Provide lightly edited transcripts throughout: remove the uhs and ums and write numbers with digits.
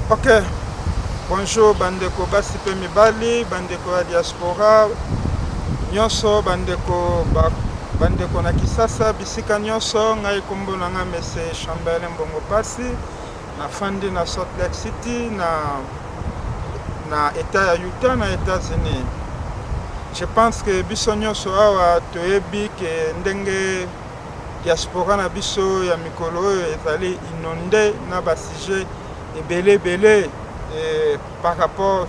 Ok, bonjour bandeko basi pe mibali, bandeko ya diaspora, nyonso bandeko na Kisasa, bisika nyonso, ngai kombo na nga mese Chambele Mbongo Pasi, nafandi na Salt Lake City, na État ya Utah, na États-Unis. Je pense que biso nyonso awa toyebi ke ndenge diaspora na biso ya mikolo oyo ezali inonde na basije ebele par rapport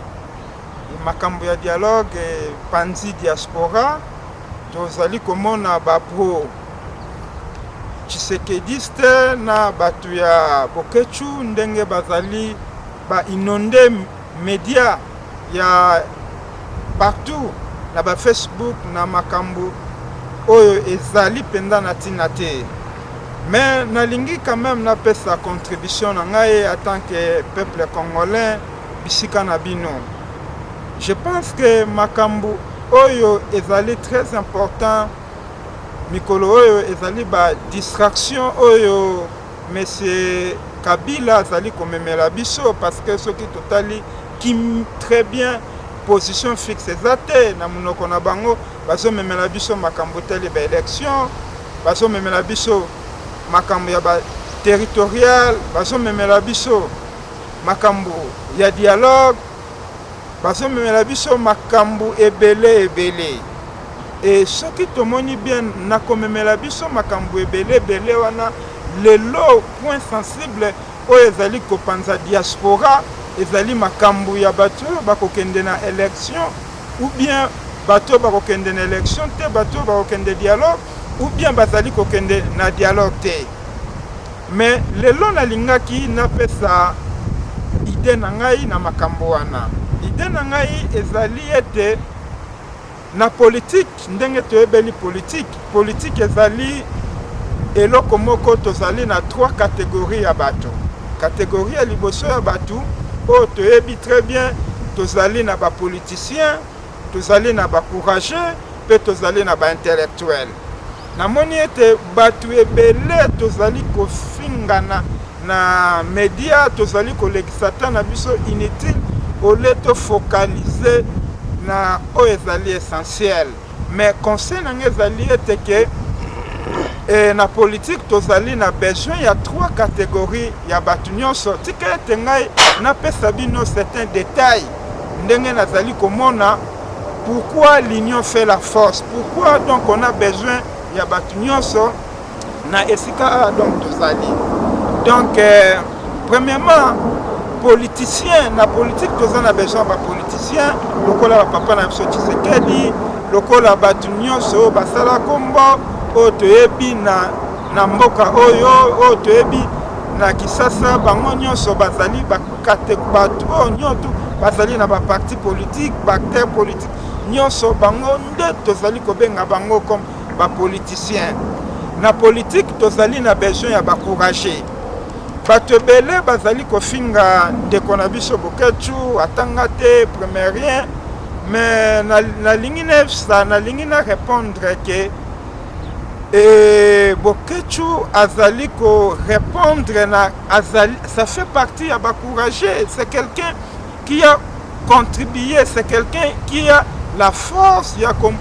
makambo ya dialogue panzi diaspora tozali komona bapro tshisekediste na batu ya bokechu ndenge bazali ba inonde media ya partout na ba Facebook na makambo oyo ezali penda na tina te. Mais nalingi quand même na pesa contribution na ngai en tant que peuple congolais bisika na bino. Je pense que makambo oyo ezali très important, mikolo oyo ezali ba distraction oyo monsieur Kabila azali komemela biso parce que soki totali qui très bien position fixe ezate na munoko na bango bazo memela biso makambo tele ba élection, bazo memela biso makambo ya ba territorial, bazo memela biso makambo ya dialogue, bazo memela biso makambo ebele. Et soki tomoni bien na komemela biso makambo ebele wana lelo point sensible oyo ezali kopanza diaspora ezali makambo ya bato bakokende na élection ou bien bato bakokende na élection te bato bakokende dialogue ou bien bazali kokende na dialogue te. Mais lelo nalingaki napesa ide na ngai na makambo wana. Ide na ngai ezali ete na politique ndenge toyebeli politique ezali eloko moko tozali na 3 catégories ya bato. Catégorie ya liboso ya bato oyo toyebi très bien tozali na ba politiciens, tozali na ba courageux, pe tozali na ba intellectuel. Namoni ete batu ebele tozali kofingana na media, tozali kolekisata na biso inutile ole to focaliser na oyo ezali essentiel. Mais conseil na ezali ete ke na politique tozali na besoin ya 3 catégories ya batu nyonso. Tika ete ngai napesa bino certains détails ndenge nazali komona pourquoi l'union fait la force, pourquoi donc on a besoin ya batu nyonso na esika donc tozali. Donc premièrement politicien na politique tozali na besoin ba politicien lokola ba papa na biso Tshisekedi, lokola batu nyonso basala kombo oyo toyebi na mboka oyo toyebi na Kisasa bango nyonso bazali bakate bato oyo nyonso bazali na ba parti politique, ba acteur politique nyonso bango nde tozali kobenga bango comme ba politicien. Na politique tozali na besoin ya ba courageux. Bato ebele bazali kofinga ndeko na biso Bokechu atanga te premier rien, mais nalingi na répondre que Bokechu azali ko répondre na azali, ça fait partie ya ba courageux, c'est quelqu'un qui a contribué, c'est quelqu'un qui a la force ya comme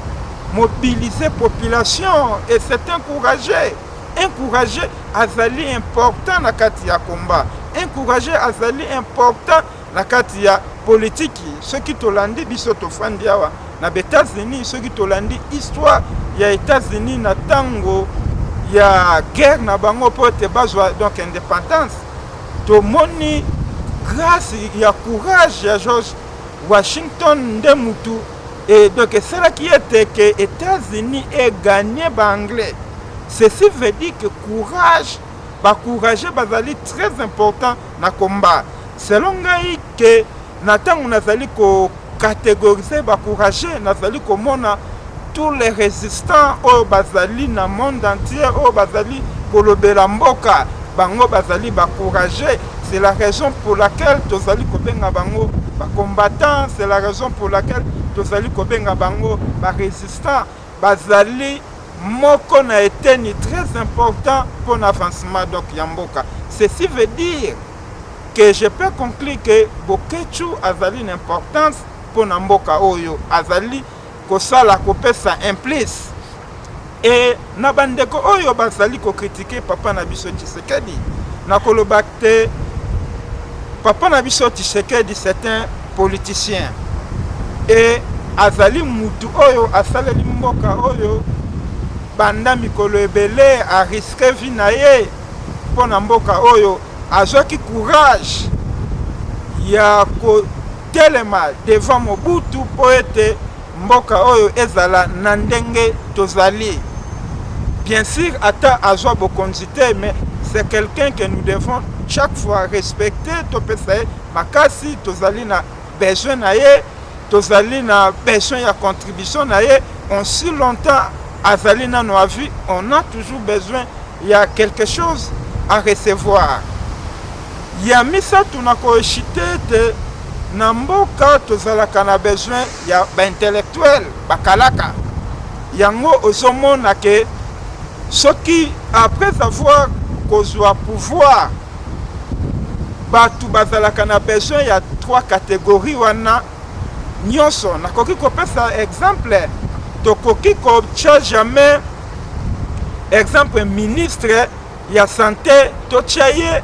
mobiliser population et c'est un courageux. Un courageux azali important na kati ya combat. Un courageux azali important na kati ya politique. Ceux qui tolandi biso tofandi awa na États-Unis, ceux qui tolandi histoire ya États-Unis na tango ya guerre na bango po te bazwa donc indépendance. To moni grâce ya courage ya George Washington nde mutu et donc c'est là qui était que États-Unis ait gagné ba anglais. Ceci veut dire que courage, ba courageux bazali très important na combat. Selon ngai que na tango nazali ko catégoriser ba courageux, nazali komona tous les résistants au bazali na monde entier au bazali kolobela mboka bango bazali ba courageux. C'est la raison pour laquelle tozali kobenga bango ba combattants, c'est la raison pour laquelle tozali kobenga bango ba résistants bazali moko na eteni très important pour l'avancement donc ya mboka. Ceci veut dire que je peux conclure que Bokechu azali une importance pour Namboka Oyo, azali kosala kopesa implice. Et na bandeko Oyo bazali ko critiquer papa na biso Tshisekedi. Na kolobakte papa na biso Tshisekedi c'est un politicien. Et azali mutu Oyo asaleli mboka Oyo banda mikolo ebele a risqué vie na ye pona mboka Oyo. Azwaki courage ya kotelema devant Mobutu po ete mboka Oyo ezala na ndenge tozali. Bien sûr, ata azwa bokonzi te, mais c'est quelqu'un que nous devons chaque fois respecter. Topesa makasi tozali na besoin na ye, tozali na besoin ya contribution na ye. On si longtemps azali na nos vies, on a toujours besoin, il y a quelque chose à recevoir. Ya misa tunakoeshite te na mboka tozalaka na besoin ya ba intellectuel bakalaka. Yango ozomona ke soki après avoir kozwa pouvoir batu bazalaka na besoin ya 3 catégories wana nyonso. Nakoki kopesa exemple, tokoki kotia jamais exemple ministre ya santé tochaye.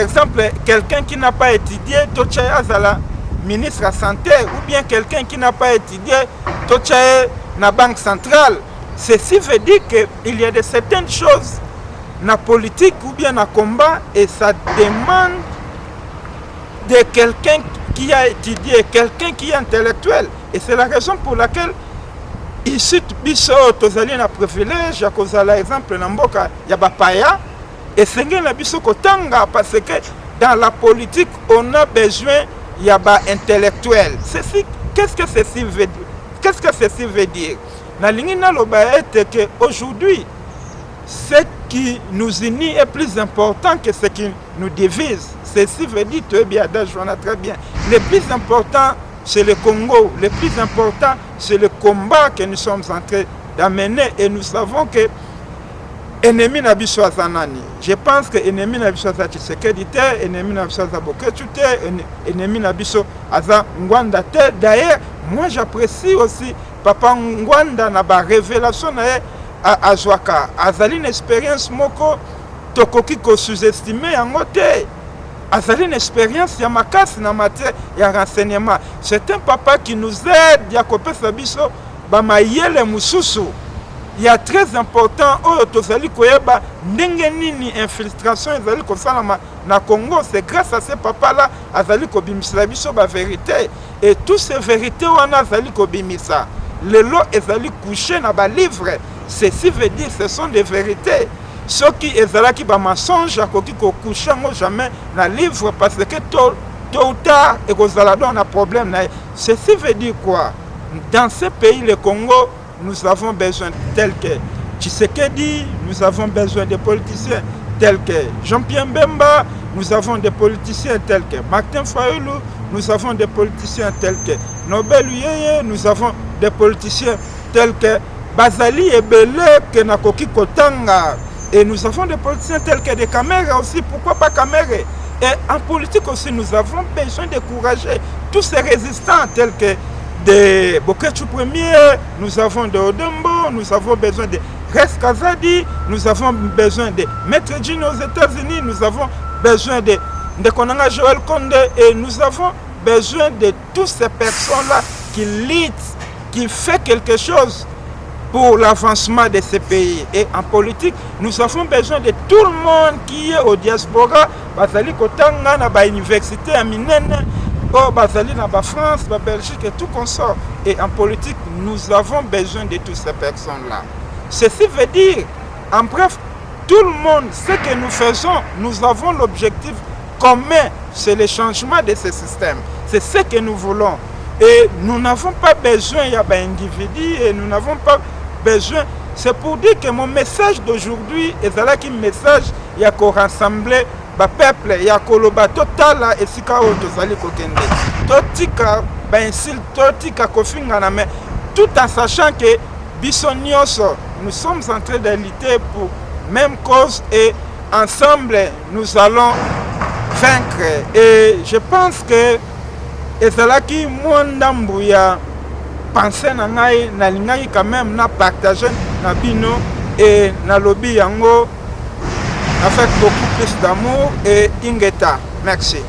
Exemple, quelqu'un qui n'a pas étudié, Tochaye Azala, ministre de la Santé, ou bien quelqu'un qui n'a pas étudié, Tochaye na Banque Centrale. Ceci veut dire qu'il y a de certaines choses na politique ou bien na combat et ça demande de quelqu'un qui a étudié, quelqu'un qui est intellectuel. Et c'est la raison pour laquelle ici, biso tozali na privilège, ya kozala exemple na mboka ya bapaya. Et c'est ce kotanga parce que dans la politique, on a besoin d'intellectuels. Qu'est-ce que ceci veut dire? Qu'est-ce que ceci veut dire? Aujourd'hui, ce qui nous unit est plus important que ce qui nous divise. Ceci veut dire, très bien, très bien. Le plus important, c'est le Congo. Le plus important, c'est le combat que nous sommes en train d'amener. Et nous savons que ennemi na biso azanani. Je pense que ennemi na biso aza Tshisekedi te, ennemi na biso aza Bokechu te, ennemi na biso aza Ngwanda te. D'ailleurs, moi j'apprécie aussi papa Ngwanda na ba révélation na azwaka. Azali une expérience moko tokoki ko sous-estimer yango te. Azali une expérience ya makasi na matière ya renseignement. C'est un papa qui nous aide ya kopesa biso ba mayele mususu. Il y a très important, tozali koyeba ndenge nini infiltration ezali kosalama na Congo. C'est grâce à ces papas-là azali kobimisa biso ba vérité. Et toutes ces vérités wana azali kobimisa. Lelo ezali couché na ba livre. Ceci veut dire ce sont des vérités. Ce qui ezalaki ba mensonge akoki ko coucher ngo jamais na livre parce que tôt ou tard ekozala don na problème. Ceci veut dire quoi? Dans ce pays, le Congo, nous avons besoin tel que Tshisekedi, nous avons besoin de politiciens tels que Jean-Pierre Mbemba, nous avons des politiciens tels que Martin Fayulu, nous avons des politiciens tels que Nobel Uyeye, nous avons des politiciens tels que Bazali Ebele, que Nakoki Kotanga, et nous avons des politiciens tels que des Kamere aussi, pourquoi pas Kamere? Et en politique aussi, nous avons besoin d'encourager tous ces résistants tels que de Bokechu Premier, nous avons de Odembo, nous avons besoin de Res Kazadi, nous avons besoin de Maître Djinn aux États-Unis, nous avons besoin de Konanga Joël Konde et nous avons besoin de toutes ces personnes-là qui luttent, qui font quelque chose pour l'avancement de ces pays. Et en politique, nous avons besoin de tout le monde qui est au diaspora, Bazali Kotanga, na ba université à Minene, Bazali na ba France, ba Belgique et tout consort. Et en politique, nous avons besoin de toutes ces personnes-là. Ceci veut dire, en bref, tout le monde, ce que nous faisons, nous avons l'objectif commun, c'est le changement de ce système. C'est ce que nous voulons. Et nous n'avons pas besoin, il y a des individus, et nous n'avons pas besoin. C'est pour dire que mon message d'aujourd'hui est là qui message, il y a qu'à rassembler le peuple, il y a qu'à le total et si kao tozali kokende. Totika bensil, totika kofingana, mais tout en sachant que bisonioso, nous sommes en train de lutter pour même cause et ensemble nous allons vaincre. Et je pense que ezalaki mwa ndambu ya pensée na ngai nalingaki quand même na partager na bino et na lobby yango avec beaucoup plus d'amour et ingeta. Merci.